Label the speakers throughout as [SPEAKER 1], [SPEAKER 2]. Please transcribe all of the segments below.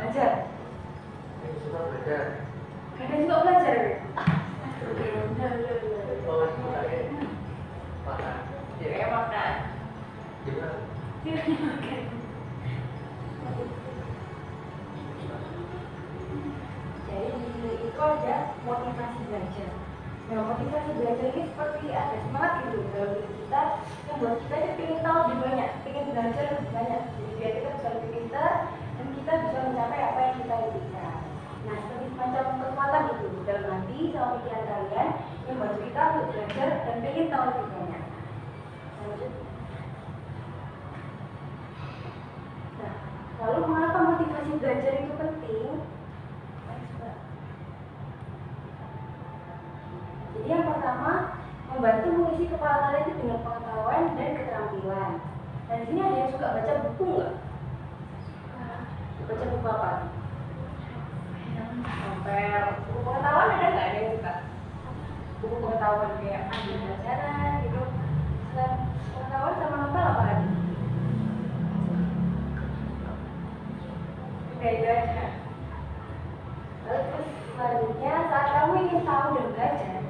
[SPEAKER 1] belajar?
[SPEAKER 2] Suka belajar.
[SPEAKER 1] Kadang suka belajar.
[SPEAKER 2] Oh, suka makan.
[SPEAKER 1] Ya makan.
[SPEAKER 2] Gimana?
[SPEAKER 1] Jadi di sini itu ada motivasi belajar. Nah, motivasi belajar ini seperti ada semangat gitu dalam diri kita yang buat kita itu ingin tahu lebih banyak, ingin belajar lebih banyak. Jadi biar kita bisa lebih pintar dan kita bisa mencapai apa yang kita inginkan. Nah, seperti semacam kekuatan itu dalam hati sama pikiran kalian yang membantu kita untuk belajar dan ingin tahu lebih banyak. Lanjut. Nah, lalu mengapa motivasi belajar itu penting? Jadi yang pertama, membantu mengisi kepala kalian itu dengan pengetahuan dan keterampilan. Dan di sini ada yang suka baca buku nggak? Baca buku apa? Novel. Buku pengetahuan ada nggak ada yang suka? Buku pengetahuan kayak ambil pelajaran gitu. Selain pengetahuan sama novel apa lagi? Udah itu aja. Lalu terus selanjutnya saat kamu ingin tahu dan belajar,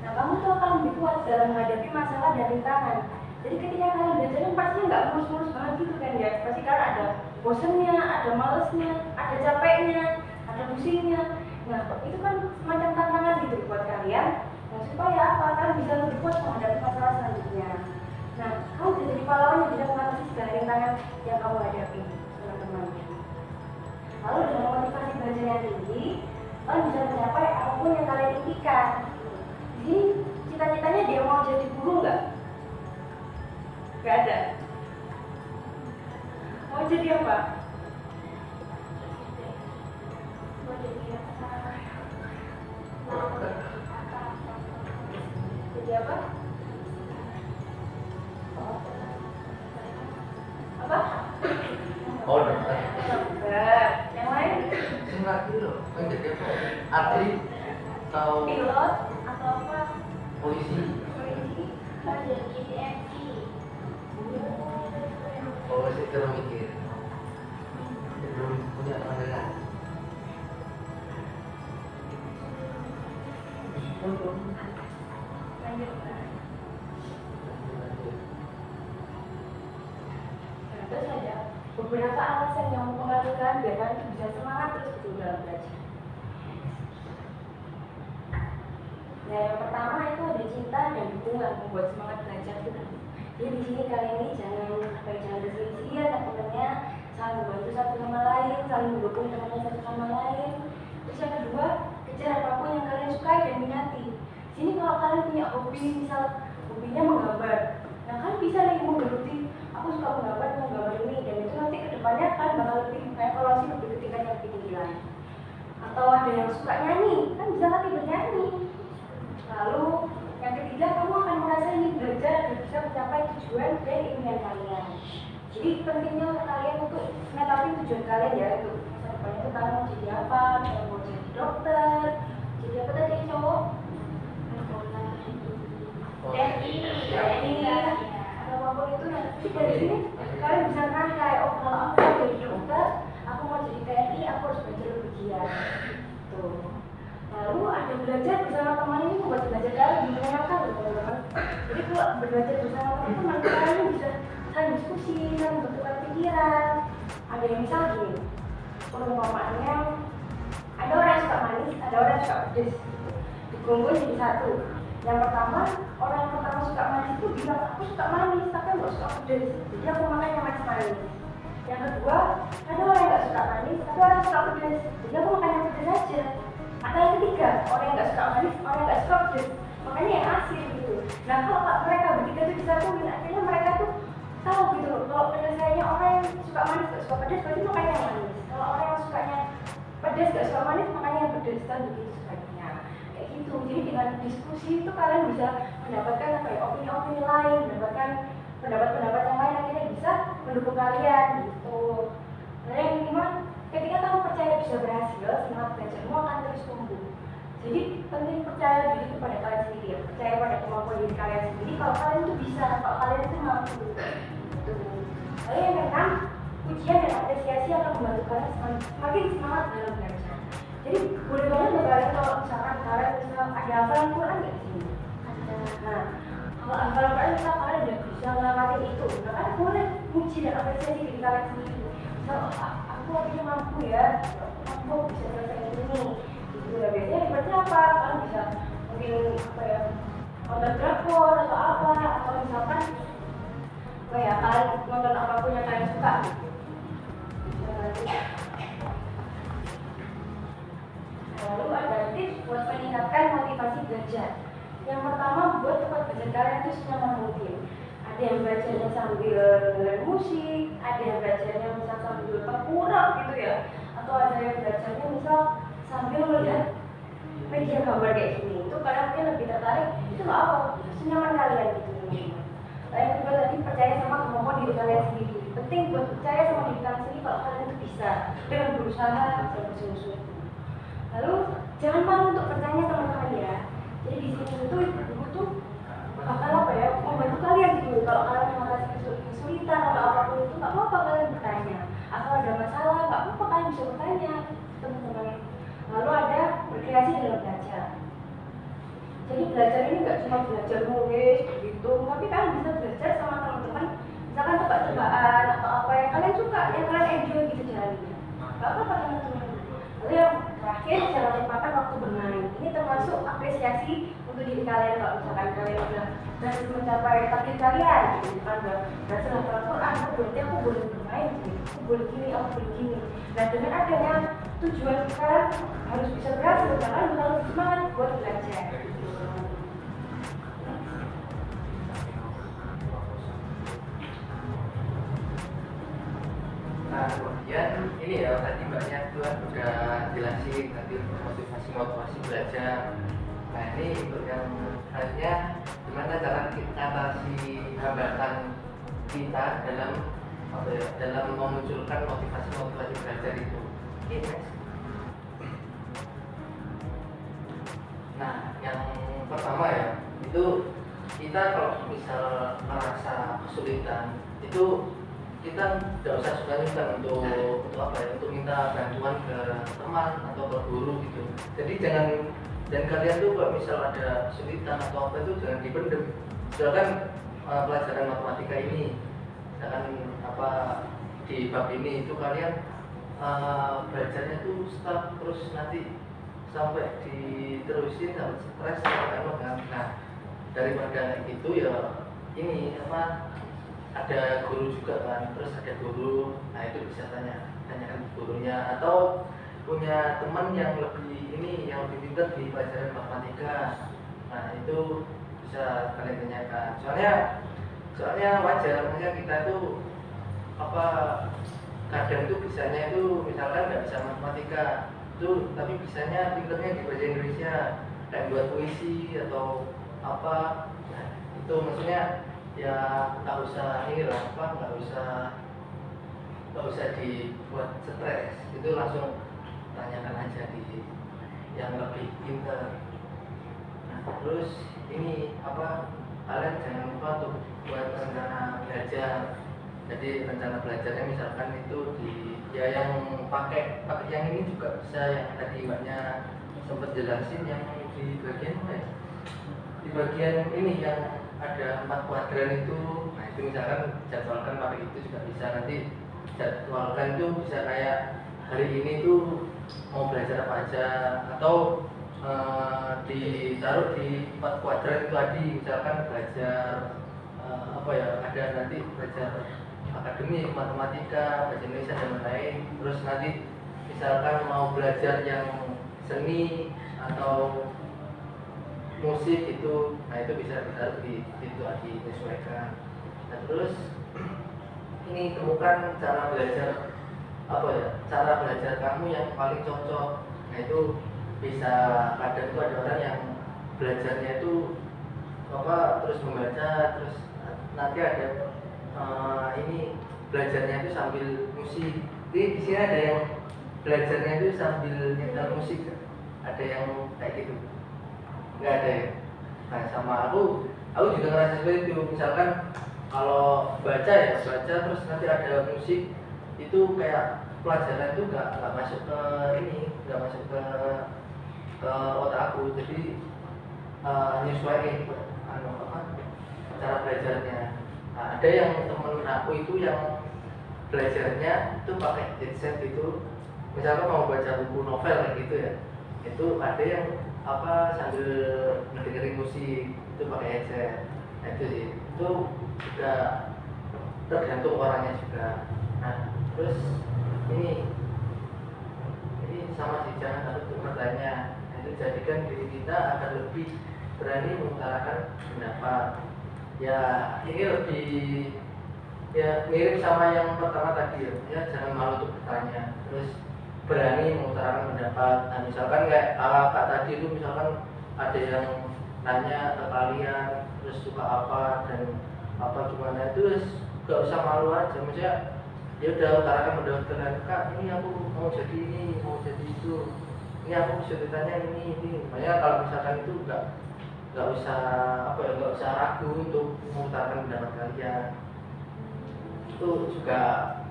[SPEAKER 1] nah kamu tuh akan lebih kuat dalam menghadapi masalah dan rintangan. Jadi ketika kalian belajar kan pastinya nggak mulus-mulus banget gitu kan ya. Pasti kan ada bosennya, ada malesnya, ada capeknya, ada pusingnya. Nah itu kan semacam tantangan gitu buat kalian. Nah supaya apa? Kalian bisa lebih kuat menghadapi masalah selanjutnya. Nah kamu bisa jadi pahlawan yang bisa mengatasi segala rintangan yang kamu hadapi, teman-teman. Lalu dengan motivasi belajar yang tinggi, kalian bisa mencapai apapun yang kalian impikan. Jadi cita-citanya dia mau jadi guru nggak? Nggak ada. Mau jadi apa? Mau jadi apa? Jadi apa? Apa?
[SPEAKER 2] Oh, dokter.
[SPEAKER 1] Dokter. Yang lain?
[SPEAKER 2] Enggak gitu. Kan jadi apa? Atlet atau
[SPEAKER 1] Pilot atau apa?
[SPEAKER 2] polisi?
[SPEAKER 1] Polisi. Mau jadi TNI.
[SPEAKER 2] Oh, saya kurang mikir. Belum punya pandangan.
[SPEAKER 1] Lanjut. Nah, terus ada beberapa alasan yang mempengaruhi biar kalian bisa semangat terus gitu dalam belajar. Nah, yang pertama itu ada cinta dan dukungan membuat semangat belajar kita. Jadi di sini kalian ini jangan berselisihan teman-temannya, saling membantu satu sama lain, saling mendukung temannya satu sama lain. Terus yang kedua, kejar apapun yang kalian sukai dan minati. Sini kalau kalian punya hobi, misal hobinya menggambar, nah kalian bisa nih menggeluti, aku suka menggambar ini, dan itu nanti kedepannya kalian bakal lebih mengevaluasi lebih ke tingkat yang lebih tinggi lagi. Atau ada yang suka nyanyi, kan bisa latih bernyanyi. Lalu yang ketiga, kamu akan merasa ingin belajar dan bisa mencapai tujuan dan impian kalian. Jadi pentingnya kalian untuk menetapkan tujuan kalian ya, untuk masa depannya itu kalian mau jadi apa, mau jadi dokter, jadi apa tadi cowok? TNI, atau apapun itu. Nanti dari sini kalian bisa nangkai, oh kalau aku mau jadi dokter, aku mau jadi TNI, aku harus belajar lebih giat. Tuh. Lalu ada belajar bersama teman ini membuat belajar kalian lebih menyenangkan loh teman-teman. Jadi kalau belajar bersama teman-teman kalian bisa saling diskusi, saling bertukar pikiran. Ada yang misal gini, perumpamaannya ada orang yang suka manis, ada orang yang suka pedas. Dikumpul jadi satu. Yang pertama, orang yang pertama suka manis itu bilang aku suka manis tapi nggak suka pedas. Jadi aku makan yang manis-manis. Yang kedua, ada orang yang nggak suka manis tapi orang yang suka pedas. Jadi aku makan yang pedas aja. Atau yang ketiga, orang yang nggak suka manis, orang yang nggak suka pedas, makanya yang asin gitu. Nah kalau mereka bertiga itu disatuin, akhirnya mereka tuh tahu gitu loh, kalau penyelesaiannya orang yang suka manis nggak suka pedas, berarti makanya yang manis. Kalau orang yang sukanya pedas nggak suka manis, makanya yang pedas, kan begitu sebaiknya. Kayak gitu. Jadi dengan diskusi itu kalian bisa mendapatkan apa ya, opini-opini lain, mendapatkan pendapat-pendapat yang lain, akhirnya bisa mendukung kalian gitu. Nah yang kelima, ketika kamu percaya bisa berhasil, semangat belajarmu akan terus tumbuh. Jadi penting percaya diri kepada kalian sendiri ya, percaya pada kemampuan diri kalian sendiri. Kalau kalian itu bisa, kalau kalian itu mampu. Gitu. Lalu yang keenam, pujian dan apresiasi akan membantu kalian semakin semangat dalam belajar. Jadi boleh banget loh kalian kalau misalkan kalian ada hafalan Quran nggak di sini? Nah, kalau hafalan Quran misal kalian udah bisa ngelawatin itu, nah kalian boleh puji dan apresiasi diri kalian sendiri. Misal, aku akhirnya mampu ya, aku bisa selesai ini. Gitu ya, biasanya hebatnya apa? Kalian bisa mungkin apa ya, nonton drakor atau apa, atau misalkan apa ya, kalian nonton apapun yang kalian suka. Lalu ada tips buat meningkatkan motivasi belajar. Yang pertama, buat tempat belajar kalian itu senyaman mungkin. Ada yang belajarnya sambil dengerin musik, ada yang belajarnya misal sambil berkurang gitu ya, atau ada yang belajarnya misal sambil melihat media gambar kayak gini. Itu kalian mungkin lebih tertarik, itu nggak apa, senyaman kalian gitu. Nah, yang kedua tadi, percaya sama kemampuan diri kalian sendiri. Penting buat percaya sama diri kalian sendiri kalau kalian itu bisa dengan berusaha dan bersungguh-sungguh. Lalu jangan malu untuk bertanya teman-teman ya. Jadi di sini itu ibu tuh bakal apa ya, membantu kalian gitu. Kalau kalian mengatasi kesulitan atau apapun itu, nggak apa-apa kalian bertanya. Asal ada masalah, nggak apa-apa kalian bisa bertanya teman-teman. Lalu ada berkreasi dalam belajar. Jadi belajar ini nggak cuma belajar nulis, berhitung, tapi kalian bisa belajar sama teman-teman. Misalkan tebak-tebakan atau apa yang kalian suka, yang kalian enjoy gitu jalannya. Nggak apa-apa teman-teman. Lalu yang terakhir, jangan lupakan waktu bermain. Ini termasuk apresiasi untuk diri kalian. Kalau misalkan kalian sudah berhasil mencapai target kalian, gitu kan, berhasil hafal Quran, berarti aku boleh bermain, gitu. Aku boleh gini, aku boleh gini. Nah, dengan adanya tujuan kalian harus bisa berhasil, kalian harus semangat buat belajar.
[SPEAKER 2] Nah, kemudian ini ya tadi mbaknya tuh udah jelasin tadi motivasi belajar. Nah, ini untuk yang selanjutnya gimana cara kita atasi hambatan kita dalam apa ya, dalam memunculkan motivasi belajar itu. Oke, next. Nah, yang pertama ya, itu kita kalau misal merasa kesulitan itu kita tidak usah sungkan untuk apa ya, untuk minta bantuan ke teman atau ke guru gitu. Jadi dan kalian tuh kalau misal ada kesulitan atau apa itu jangan dipendem. Misalkan pelajaran matematika ini, misalkan apa di bab ini itu kalian belajarnya tuh stuck terus nanti sampai diterusin sampai stres sampai kan. Nah, daripada itu ya ini apa, ada guru juga kan, terus ada guru, nah itu bisa tanyakan gurunya atau punya teman yang lebih yang lebih pintar di pelajaran matematika. Nah, itu bisa kalian tanyakan. Soalnya wajar, maksudnya kita tuh apa kadang tuh bisanya itu misalkan nggak bisa matematika tuh, tapi bisanya pintarnya di bahasa Indonesia, kayak buat puisi atau apa. Nah, itu maksudnya ya nggak usah nggak usah dibuat stres, itu langsung tanyakan aja di yang lebih pintar. Nah, terus ini apa, kalian jangan lupa untuk buat rencana belajar. Jadi rencana belajarnya misalkan itu yang pakai yang ini juga bisa, yang tadi mbaknya sempat jelasin yang di bagian apa ya? Di bagian ini yang ada 4 kuadran itu. Nah, itu misalkan jadwalkan pakai itu juga bisa. Nanti jadwalkan itu bisa kayak hari ini tuh mau belajar apa aja, atau ditaruh di 4 kuadran itu tadi. Misalkan belajar apa ya, ada nanti belajar akademik, matematika, bahasa Indonesia dan lain-lain. Terus nanti misalkan mau belajar yang seni atau musik itu, nah itu bisa ditaruh di situ, disesuaikan. Nah, terus ini temukan cara belajar apa ya, cara belajar kamu yang paling cocok. Nah, itu bisa, kadang itu ada orang yang belajarnya itu apa terus membaca, terus nanti ada ini belajarnya itu sambil musik. Jadi di sini ada yang belajarnya itu sambil nyetel musik, ada yang kayak gitu. Nggak ada ya. Nah, sama aku juga ngerasa seperti itu. Misalkan kalau baca terus nanti ada musik itu kayak pelajaran itu nggak masuk ke ini, nggak masuk ke otak aku, jadi nyesuaiin cara belajarnya. Nah, ada yang temen aku itu yang belajarnya itu pakai headset itu, misalnya mau baca buku novel kayak gitu ya, itu ada yang sambil ngedengerin musik itu pakai headset. Nah, itu sih, itu juga tergantung orangnya juga. Nah, terus ini sama sih, jangan takut untuk bertanya. Nah, itu jadikan diri kita akan lebih berani mengutarakan pendapat. Ya, ini lebih ya mirip sama yang pertama tadi ya, jangan malu untuk bertanya, terus berani mengutarakan pendapat. Nah, misalkan kayak kakak tadi itu, misalkan ada yang nanya ke kalian terus suka apa dan apa gimana, itu gak usah malu aja, maksudnya ya udah utarakan pendapat kak, ini aku mau jadi ini, mau jadi itu, ini aku ceritanya ini. Makanya kalau misalkan itu nggak usah ragu untuk mengutarakan pendapat kalian. Itu juga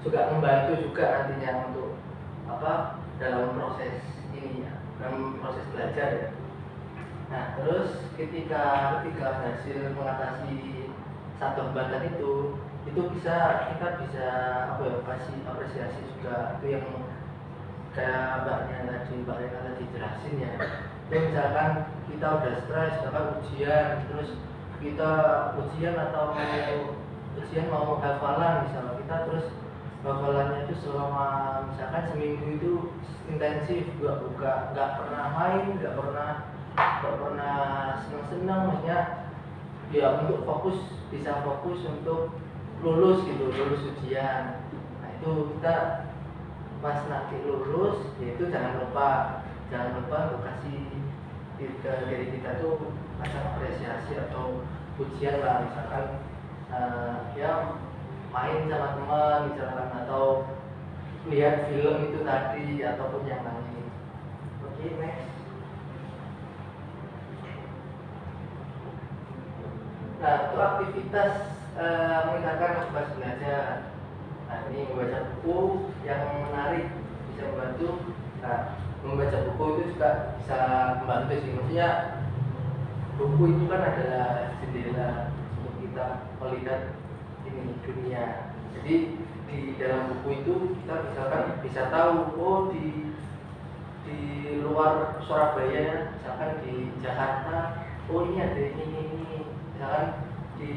[SPEAKER 2] membantu juga nantinya untuk dalam proses ini ya, dalam proses belajar ya. Nah, terus ketika berhasil mengatasi satu hambatan itu kita bisa kasih apresiasi juga. Itu yang kayak mbaknya tadi jelasin ya. Itu misalkan kita udah stres, misalkan ujian, terus kita ujian mau hafalan misalnya, kita terus hafalannya itu selama misalkan seminggu itu intensif, nggak pernah main, nggak pernah senang-senang, maksudnya ya untuk bisa fokus untuk lulus ujian. Nah, itu kita pas nanti lulus, yaitu jangan lupa untuk kasih ke diri kita tuh macam apresiasi atau ujian lah, misalkan ya main sama teman misalkan, atau lihat film itu tadi ataupun yang lain. Oke, next. Nah, untuk aktivitas meningkatkan motivasi belajar. Nah, ini membaca buku yang menarik bisa membantu. Nah, membaca buku itu juga bisa membantu sih, maksudnya buku itu kan adalah jendela untuk kita melihat ini dunia. Jadi di dalam buku itu kita misalkan bisa tahu, oh di luar Surabaya, misalkan di Jakarta, oh ini ada ini. Misalkan di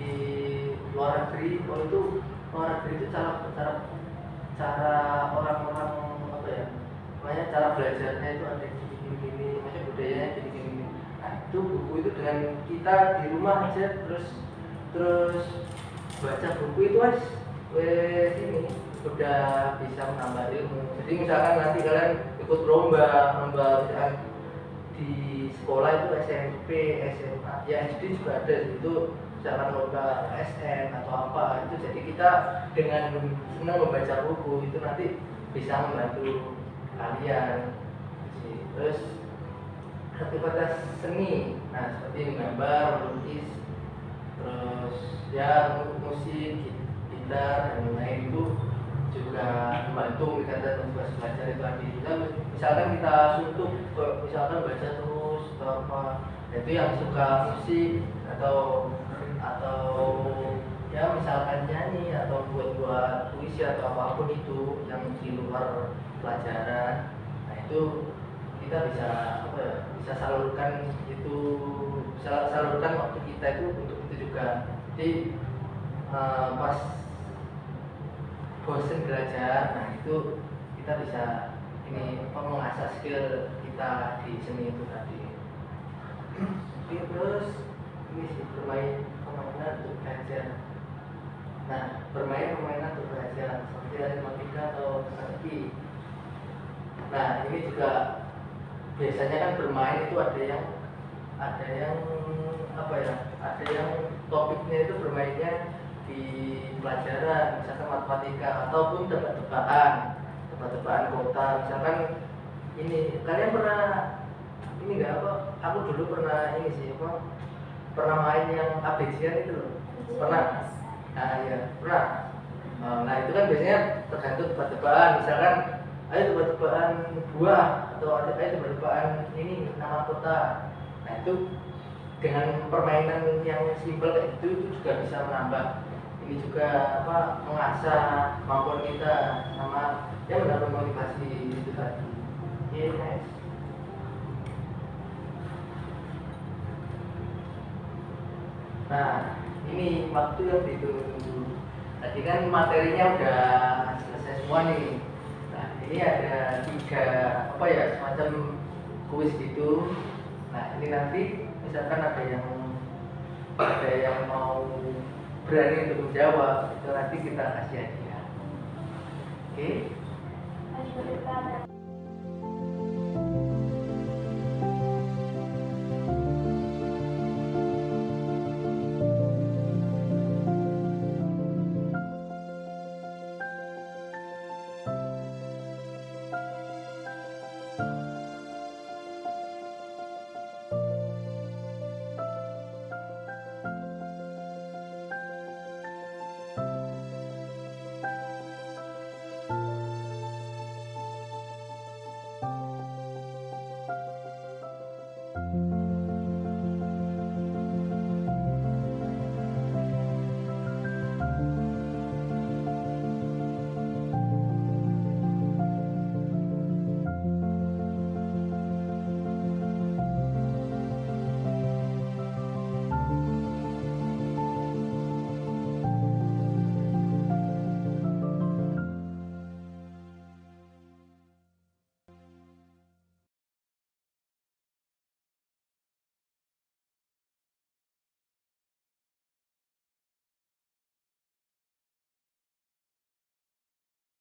[SPEAKER 2] luar negeri, oh itu luar negeri itu cara orang-orang makanya cara belajarnya itu ada gini, maksudnya budayanya gini. Nah, itu buku itu dengan kita di rumah aja terus baca buku itu ini udah bisa menambah ilmu. Jadi misalkan nanti kalian ikut lomba misalkan di sekolah itu SMP, SMA, ya SD juga ada itu, misalkan lomba SM atau apa itu, jadi kita dengan senang membaca buku itu nanti bisa membantu kalian. Terus aktivitas seni, nah seperti menggambar, melukis, terus ya musik, gitar dan lain-lain itu juga membantu meningkatkan motivasi belajar itu tadi. Misalkan kita suntuk, misalkan baca terus atau apa, itu yang suka musik atau ya misalkan nyanyi atau buat puisi atau apapun itu yang di luar pelajaran. Nah, itu kita bisa salurkan waktu kita itu untuk itu juga. Jadi pas bosen belajar, nah itu kita bisa mengasah skill kita di seni itu tadi. Terus ini sih permainan untuk belajar. Nah, permainan untuk belajar seperti matematika atau teka-teki. Nah, ini juga biasanya kan bermain itu ada yang topiknya itu bermainnya di pelajaran, misalkan matematika ataupun tebak-tebakan kota. Misalkan ini kalian pernah ini nggak aku dulu pernah pernah main yang ABC-an itu loh. Pernah? Nah, ya pernah. Nah itu kan biasanya tergantung tebak-tebakan, misalkan ayo tebak-tebakan buah atau ayo tebak-tebakan ini nama kota. Nah itu dengan permainan yang simpel kayak itu juga bisa menambah ini juga apa, mengasah kemampuan kita sama ya menambah motivasi itu tadi. Oke, nice. Nah ini waktu yang ditunggu. Tadi kan materinya udah selesai semua nih. Nah ini ada 3 apa ya, semacam kuis gitu. Nah ini nanti misalkan ada yang mau berani untuk menjawab, itu nanti kita kasih hadiah. Oke?
[SPEAKER 1] Masih berdekat.